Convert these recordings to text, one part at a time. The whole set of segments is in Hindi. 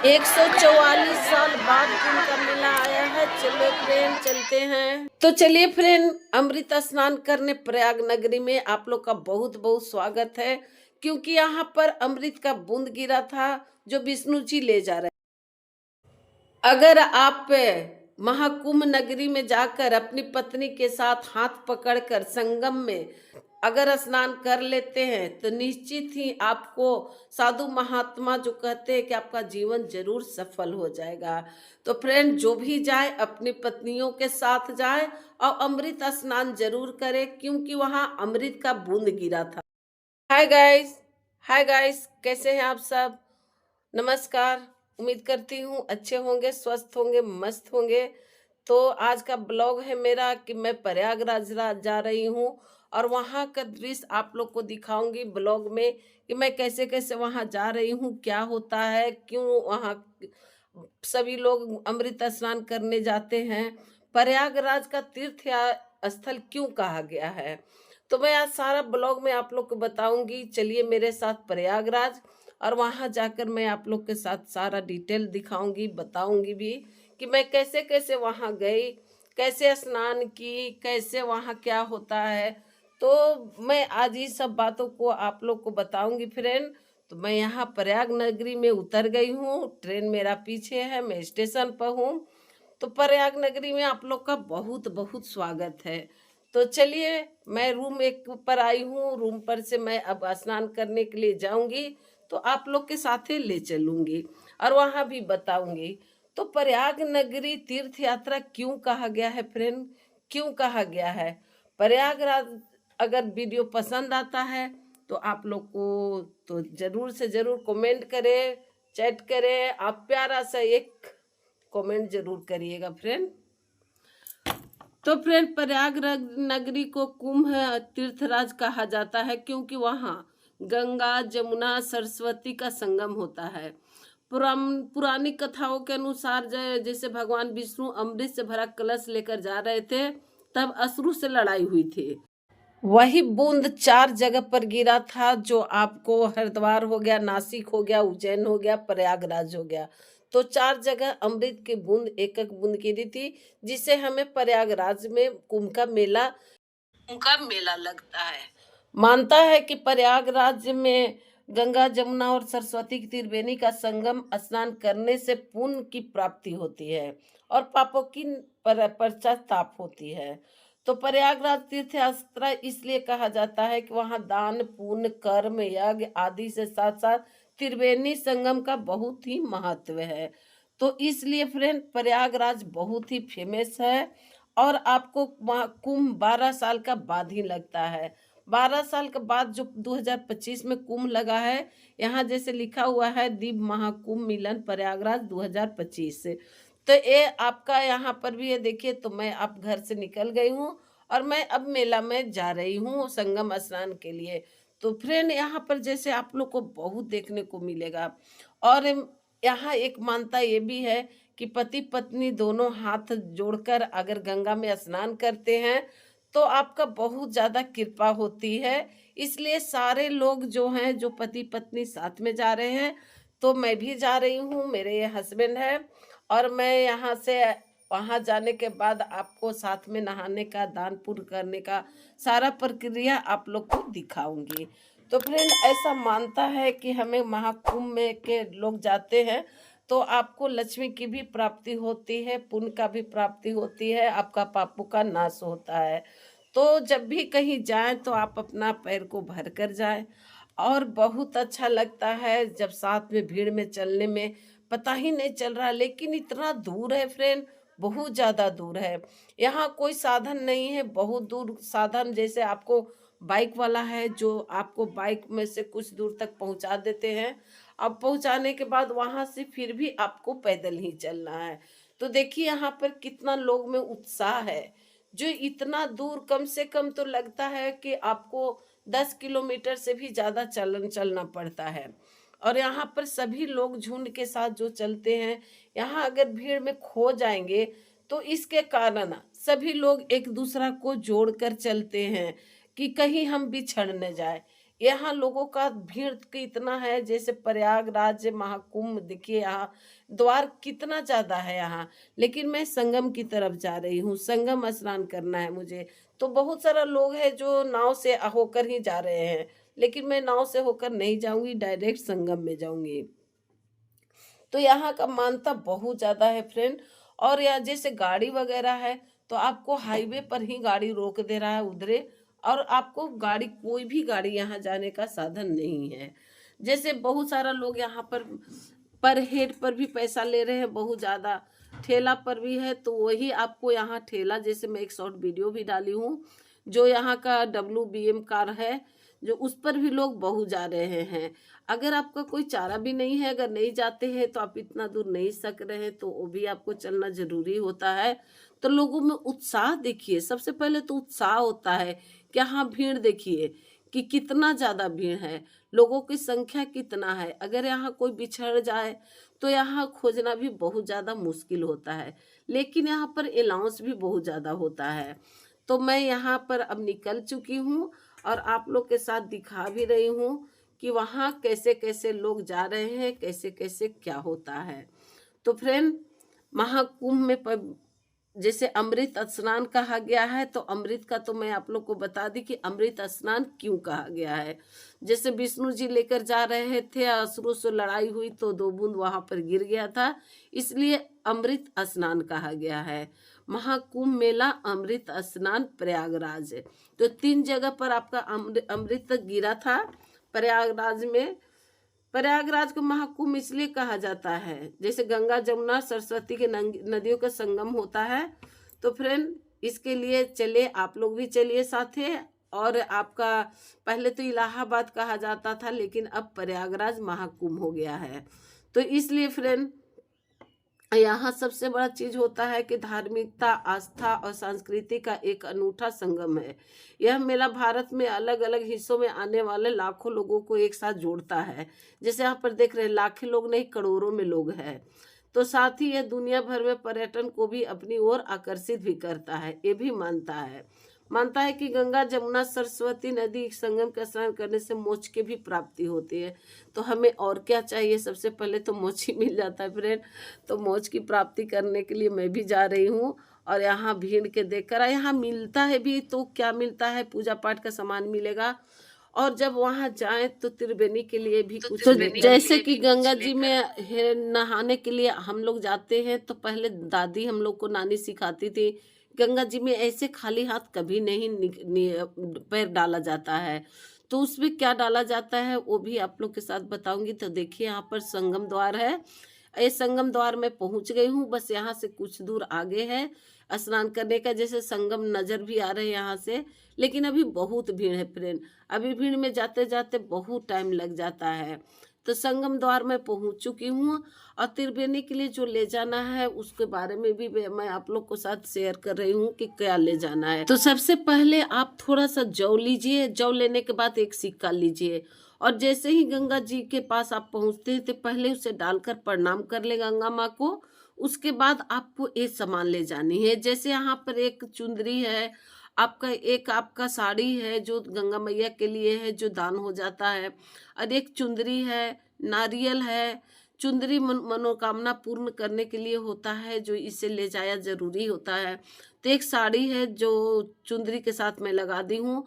144 साल बाद कुंभ का मेला आया है। चलो फ्रेंड चलते हैं। तो चलिए फ्रेंड, अमृत स्नान करने प्रयाग नगरी में आप लोग का बहुत बहुत स्वागत है। क्योंकि यहाँ पर अमृत का बूंद गिरा था जो विष्णु जी ले जा रहे। अगर आप महाकुंभ नगरी में जाकर अपनी पत्नी के साथ हाथ पकड़कर संगम में अगर स्नान कर लेते हैं तो निश्चित ही आपको साधु महात्मा जो कहते हैं कि आपका जीवन जरूर सफल हो जाएगा। तो फ्रेंड, जो भी जाए अपनी पत्नियों के साथ जाए और अमृत स्नान जरूर करे, क्योंकि वहां अमृत का बूंद गिरा था। हाय गाइस, हाय गाइस, कैसे हैं आप सब? नमस्कार। उम्मीद करती हूँ अच्छे होंगे, स्वस्थ होंगे, मस्त होंगे। तो आज का ब्लॉग है मेरा कि मैं प्रयागराज जा रही हूँ और वहाँ का दृश्य आप लोग को दिखाऊंगी ब्लॉग में कि मैं कैसे कैसे वहाँ जा रही हूँ, क्या होता है, क्यों वहाँ सभी लोग अमृत स्नान करने जाते हैं, प्रयागराज का तीर्थ स्थल क्यों कहा गया है। तो मैं आज सारा ब्लॉग में आप लोग को बताऊंगी। चलिए मेरे साथ प्रयागराज, और वहां जाकर मैं आप लोग के साथ सारा डिटेल दिखाऊंगी, बताऊंगी भी कि मैं कैसे कैसे वहां गई, कैसे स्नान की, कैसे वहां क्या होता है। तो मैं आज ये सब बातों को आप लोग को बताऊंगी फ्रेंड। तो मैं यहाँ प्रयाग नगरी में उतर गई हूँ, ट्रेन मेरा पीछे है, मैं स्टेशन पर हूँ। तो प्रयाग नगरी में आप लोग का बहुत बहुत स्वागत है। तो चलिए, मैं रूम एक पर आई हूँ, रूम पर से मैं अब स्नान करने के लिए जाऊंगी, तो आप लोग के साथ ही ले चलूंगी और वहां भी बताऊंगी। तो प्रयाग नगरी तीर्थ यात्रा क्यों कहा गया है फ्रेंड, क्यों कहा गया है प्रयागराज? अगर वीडियो पसंद आता है तो आप लोग को तो जरूर से जरूर कमेंट करें, चैट करें, आप प्यारा सा एक कमेंट जरूर करिएगा फ्रेंड। तो फ्रेंड, प्रयागराज नगरी को कुंभ तीर्थराज कहा जाता है क्योंकि वहाँ गंगा जमुना सरस्वती का संगम होता है। पुरानी कथाओं के अनुसार जैसे भगवान विष्णु अमृत से भरा कलश लेकर जा रहे थे, तब असुर से लड़ाई हुई थी। वही बूंद 4 जगह पर गिरा था, जो आपको हरिद्वार हो गया, नासिक हो गया, उज्जैन हो गया, प्रयागराज हो गया। तो 4 जगह अमृत की बूंद, एक एक बूंद गिरी थी, जिसे हमें प्रयागराज में कुंभ का मेला लगता है। मानता है कि प्रयागराज में गंगा जमुना और सरस्वती की त्रिवेणी का संगम स्नान करने से पुण्य की प्राप्ति होती है और पापों की पश्चाताप होती है। तो प्रयागराज तीर्थ यात्रा इसलिए कहा जाता है कि वहां दान पुण्य कर्म यज्ञ आदि से साथ साथ त्रिवेणी संगम का बहुत ही महत्व है। तो इसलिए फ्रेंड, प्रयागराज बहुत ही फेमस है। और आपको कुंभ 12 साल का बाद ही लगता है। 12 साल के बाद जो 2025 में कुंभ लगा है, यहाँ जैसे लिखा हुआ है दिव्य महाकुंभ मिलन प्रयागराज 2025 से। तो ये आपका यहाँ पर भी ये देखिए। तो मैं अब घर से निकल गई हूँ और मैं अब मेला में जा रही हूँ संगम स्नान के लिए। तो फ्रेंड, यहाँ पर जैसे आप लोग को बहुत देखने को मिलेगा। और यहाँ एक मानता ये भी है कि पति पत्नी दोनों हाथ जोड़कर अगर गंगा में स्नान करते हैं तो आपका बहुत ज्यादा कृपा होती है। इसलिए सारे लोग जो हैं, जो पति पत्नी साथ में जा रहे हैं, तो मैं भी जा रही हूँ, मेरे ये हस्बैंड है। और मैं यहाँ से वहां जाने के बाद आपको साथ में नहाने का, दान पुण्य करने का सारा प्रक्रिया आप लोग को दिखाऊंगी। तो फ्रेंड, ऐसा मानता है कि हमें महाकुंभ में के लोग जाते हैं तो आपको लक्ष्मी की भी प्राप्ति होती है, पुण्य का भी प्राप्ति होती है, आपका पापों का नाश होता है। तो जब भी कहीं जाएं तो आप अपना पैर को भर कर जाएं। और बहुत अच्छा लगता है जब साथ में भीड़ में चलने में पता ही नहीं चल रहा, लेकिन इतना दूर है फ्रेंड, बहुत ज्यादा दूर है। यहाँ कोई साधन नहीं है, बहुत दूर साधन जैसे आपको बाइक वाला है जो आपको बाइक में से कुछ दूर तक पहुंचा देते हैं। अब पहुंचाने के बाद वहां से फिर भी आपको पैदल ही चलना है। तो देखिए यहाँ पर कितना लोग में उत्साह है, जो इतना दूर, कम से कम तो लगता है कि आपको 10 किलोमीटर से भी ज्यादा चलना पड़ता है। और यहाँ पर सभी लोग झुंड के साथ जो चलते हैं, यहाँ अगर भीड़ में खो जाएंगे तो इसके कारण सभी लोग एक दूसरा को जोड़कर चलते हैं कि कहीं हम बिछड़ न जाए। यहाँ लोगों का भीड़ कितना है, जैसे प्रयागराज महाकुंभ देखिए यहाँ द्वार कितना ज्यादा है यहाँ। लेकिन मैं संगम की तरफ जा रही हूँ, संगम स्नान करना है मुझे। तो बहुत सारा लोग है जो नाव से होकर ही जा रहे हैं, लेकिन मैं नाव से होकर नहीं जाऊंगी, डायरेक्ट संगम में जाऊंगी। तो यहाँ का मान्यता बहुत ज्यादा है फ्रेंड। और यहाँ जैसे गाड़ी वगैरह है तो आपको हाईवे पर ही गाड़ी रोक दे रहा है उधरे, और आपको गाड़ी कोई भी गाड़ी यहाँ जाने का साधन नहीं है। जैसे बहुत सारा लोग यहाँ पर हेड पर भी पैसा ले रहे हैं बहुत ज्यादा, ठेला पर भी है। तो वही आपको यहाँ ठेला, जैसे मैं एक शॉर्ट वीडियो भी डाली हूँ, जो यहाँ का WBM कार है, जो उस पर भी लोग बहुत जा रहे हैं। अगर आपका कोई चारा भी नहीं है, अगर नहीं जाते हैं तो आप इतना दूर नहीं सक रहे हैं, तो वो भी आपको चलना जरूरी होता है। तो लोगों में उत्साह देखिए, सबसे पहले तो उत्साह होता है कि हाँ भीड़ देखिए कि कितना ज्यादा भीड़ है, लोगों की संख्या कितना है। अगर यहाँ कोई बिछड़ जाए तो यहाँ खोजना भी बहुत ज्यादा मुश्किल होता है, लेकिन यहाँ पर अलाउंस भी बहुत ज्यादा होता है। तो मैं यहाँ पर अब निकल चुकी हूँ और आप लोग के साथ दिखा भी रही हूँ कि वहाँ कैसे कैसे लोग जा रहे हैं, कैसे कैसे क्या होता है। तो फ्रेंड, महाकुंभ में जैसे अमृत स्नान कहा गया है, तो अमृत का तो मैं आप लोग को बता दी कि अमृत स्नान क्यों कहा गया है। जैसे विष्णु जी लेकर जा रहे थे, असुरों से लड़ाई हुई तो 2 बूंद वहां पर गिर गया था, इसलिए अमृत स्नान कहा गया है। महाकुंभ मेला, अमृत स्नान, प्रयागराज। तो 3 जगह पर आपका अमृत गिरा था। प्रयागराज में, प्रयागराज को महाकुंभ इसलिए कहा जाता है, जैसे गंगा जमुना सरस्वती के नदियों का संगम होता है। तो फ्रेंड, इसके लिए चले, आप लोग भी चलिए साथे। और आपका पहले तो इलाहाबाद कहा जाता था, लेकिन अब प्रयागराज महाकुंभ हो गया है। तो इसलिए फ्रेंड, यहाँ सबसे बड़ा चीज होता है कि धार्मिकता, आस्था और संस्कृति का एक अनूठा संगम है। यह मेला भारत में अलग अलग हिस्सों में आने वाले लाखों लोगों को एक साथ जोड़ता है। जैसे यहाँ पर देख रहे हैं, लाखों लोग नहीं, करोड़ों में लोग हैं। तो साथ ही यह दुनिया भर में पर्यटन को भी अपनी ओर आकर्षित भी करता है। ये भी मानता है कि गंगा जमुना सरस्वती नदी संगम का स्नान करने से मोक्ष की भी प्राप्ति होती है। तो हमें और क्या चाहिए, सबसे पहले तो मोक्ष ही मिल जाता है फ्रेंड। तो मोक्ष की प्राप्ति करने के लिए मैं भी जा रही हूँ। और यहाँ भीड़ के देखकर, यहाँ मिलता है भी, तो क्या मिलता है, पूजा पाठ का सामान मिलेगा। और जब वहां जाए तो त्रिवेणी के लिए भी कुछ, तो जैसे कि गंगा जी में नहाने के लिए हम लोग जाते हैं, तो पहले दादी हम लोग को, नानी सिखाती थी, गंगा जी में ऐसे खाली हाथ कभी नहीं पैर डाला जाता है। तो उसमें क्या डाला जाता है वो भी आप लोग के साथ बताऊंगी। तो देखिए, यहाँ पर संगम द्वार है। ये संगम द्वार में पहुंच गई हूँ, बस यहाँ से कुछ दूर आगे है स्नान करने का। जैसे संगम नजर भी आ रहे हैं यहाँ से, लेकिन अभी बहुत भीड़ है फ्रेंड। अभी भीड़ में जाते जाते बहुत टाइम लग जाता है। तो संगम द्वार में पहुंच चुकी हूँ, और त्रिवेणी के लिए जो ले जाना है उसके बारे में भी मैं आप लोग को साथ शेयर कर रही हूँ कि क्या ले जाना है। तो सबसे पहले आप थोड़ा सा जौ लीजिए, जौ लेने के बाद एक सिक्का लीजिए, और जैसे ही गंगा जी के पास आप पहुंचते हैं तो पहले उसे डालकर प्रणाम कर ले गंगा माँ को। उसके बाद आपको एक सामान ले जानी है। जैसे यहाँ पर एक चुंदरी है, आपका साड़ी है जो गंगा मैया के लिए है, जो दान हो जाता है, और एक चुंदरी है, नारियल है। चुंदरी मनोकामना पूर्ण करने के लिए होता है, जो इसे ले जाया जरूरी होता है। तो एक साड़ी है जो चुंदरी के साथ मैं लगा दी हूँ।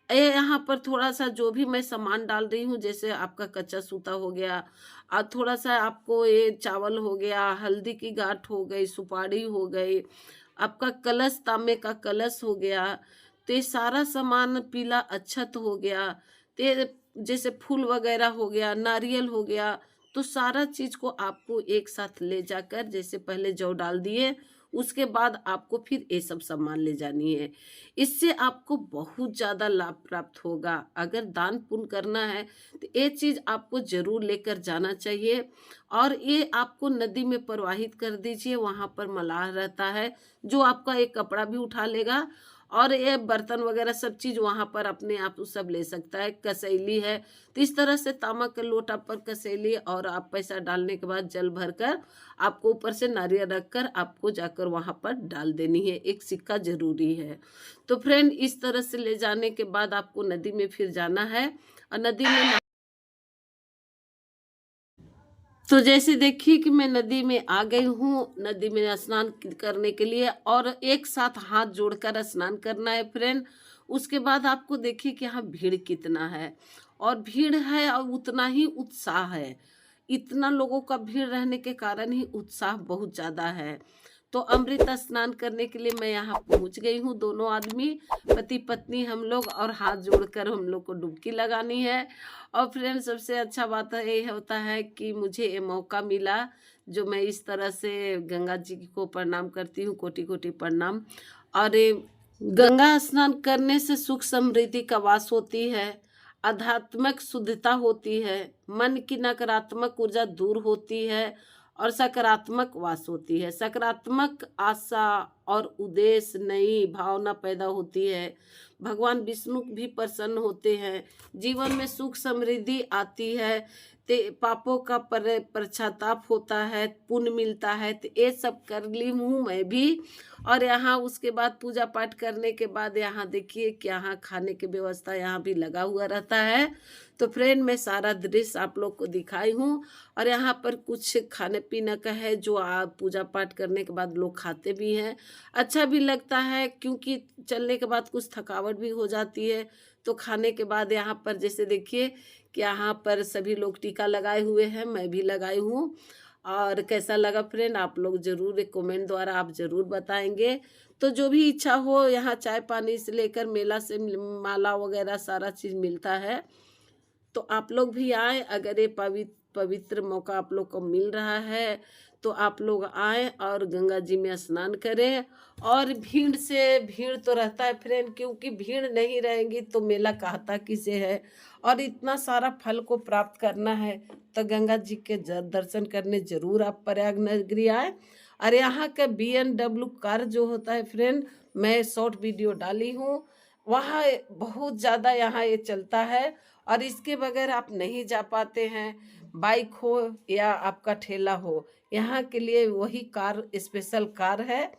यहाँ पर थोड़ा सा जो भी मैं सामान डाल रही हूँ, जैसे आपका कच्चा सूता हो गया, और थोड़ा सा आपको ये चावल हो गया, हल्दी की गांठ हो गई, सुपारी हो गई, आपका कलश, तांबे का कलश हो गया। तो ये सारा सामान, पीला अक्षत हो गया, तो जैसे फूल वगैरह हो गया, नारियल हो गया। तो सारा चीज को आपको एक साथ ले जाकर, जैसे पहले जौ डाल दिए, उसके बाद आपको फिर ये सब सामान ले जानी है। इससे आपको बहुत ज्यादा लाभ प्राप्त होगा। अगर दान पुण्य करना है तो ये चीज आपको जरूर लेकर जाना चाहिए। और ये आपको नदी में प्रवाहित कर दीजिए, वहां पर मलाह रहता है जो आपका एक कपड़ा भी उठा लेगा, और ये बर्तन वगैरह सब चीज वहां पर अपने आप सब ले सकता है। कसैली है, तो इस तरह से तांबा का लोटा पर कसैली, और आप पैसा डालने के बाद जल भरकर आपको ऊपर से नारियल रखकर आपको जाकर वहां पर डाल देनी है। एक सिक्का जरूरी है। तो फ्रेंड इस तरह से ले जाने के बाद आपको नदी में फिर जाना है, और नदी में तो जैसे देखिए कि मैं नदी में आ गई हूँ, नदी में स्नान करने के लिए, और एक साथ हाथ जोड़कर स्नान करना है फ्रेंड। उसके बाद आपको देखिए कि यहाँ भीड़ कितना है, और भीड़ है और उतना ही उत्साह है। इतना लोगों का भीड़ रहने के कारण ही उत्साह बहुत ज़्यादा है। तो अमृत स्नान करने के लिए मैं यहाँ पहुँच गई हूँ। दोनों आदमी पति पत्नी हम लोग, और हाथ जोड़कर हम लोग को डुबकी लगानी है। और फ्रेंड सबसे अच्छा बात ये होता है कि मुझे ये मौका मिला, जो मैं इस तरह से गंगा जी को प्रणाम करती हूँ, कोटि कोटि प्रणाम। और ये गंगा स्नान करने से सुख समृद्धि का वास होती है, आध्यात्मिक शुद्धता होती है, मन की नकारात्मक ऊर्जा दूर होती है, और सकारात्मक वास होती है। सकारात्मक आशा और उद्देश्य नई भावना पैदा होती है। भगवान विष्णु भी प्रसन्न होते हैं। जीवन में सुख समृद्धि आती है। ते पापों का पश्चाताप होता है, पुण्य मिलता है। तो ये सब कर ली हूँ मैं भी। और यहाँ उसके बाद पूजा पाठ करने के बाद यहाँ देखिए कि यहाँ खाने की व्यवस्था यहाँ भी लगा हुआ रहता है। तो फ्रेंड मैं सारा दृश्य आप लोग को दिखाई हूँ। और यहाँ पर कुछ खाने पीने का है, जो आप पूजा पाठ करने के बाद लोग खाते भी हैं। अच्छा भी लगता है, क्योंकि चलने के बाद कुछ थकावट भी हो जाती है। तो खाने के बाद यहाँ पर जैसे देखिए कि यहाँ पर सभी लोग टीका लगाए हुए हैं, मैं भी लगाई हूँ। और कैसा लगा फ्रेंड, आप लोग जरूर एक कमेंट द्वारा आप जरूर बताएंगे। तो जो भी इच्छा हो, यहाँ चाय पानी से लेकर मेला से माला वगैरह सारा चीज़ मिलता है। तो आप लोग भी आए, अगर ये पवित्र मौका आप लोग को मिल रहा है तो आप लोग आए और गंगा जी में स्नान करें। और भीड़ तो रहता है फ्रेंड, क्योंकि भीड़ नहीं रहेंगी तो मेला कहता किसे है। और इतना सारा फल को प्राप्त करना है तो गंगा जी के दर्शन करने जरूर आप प्रयाग नगरी आए। और यहाँ का BMW कार जो होता है फ्रेंड, मैं शॉर्ट वीडियो डाली हूँ, वहाँ बहुत ज़्यादा यहाँ ये चलता है। और इसके बगैर आप नहीं जा पाते हैं। बाइक हो या आपका ठेला हो, यहाँ के लिए वही कार स्पेशल कार है।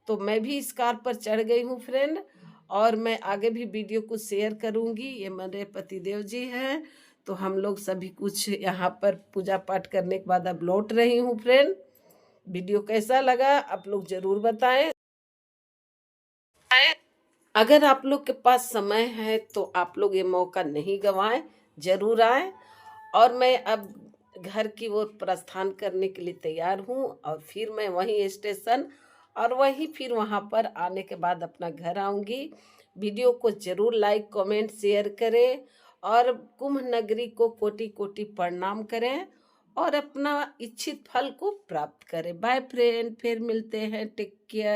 तो मैं भी इस कार पर चढ़ गई हूँ फ्रेंड, और मैं आगे भी वीडियो कुछ शेयर करूँगी। ये मेरे पतिदेव जी हैं। तो हम लोग सभी कुछ यहाँ पर पूजा पाठ करने के बाद अब लौट रही हूँ फ्रेंड। वीडियो कैसा लगा आप लोग जरूर बताएं। अगर आप लोग के पास समय है तो आप लोग ये मौका नहीं गंवाएं, जरूर आए। और मैं अब घर की ओर प्रस्थान करने के लिए तैयार हूँ, और फिर मैं वहीं स्टेशन, और वहीं फिर वहाँ पर आने के बाद अपना घर आऊँगी। वीडियो को जरूर लाइक कमेंट शेयर करें, और कुंभ नगरी को कोटि कोटि प्रणाम करें, और अपना इच्छित फल को प्राप्त करें। बाय फ्रेंड, फिर मिलते हैं, टेक केयर।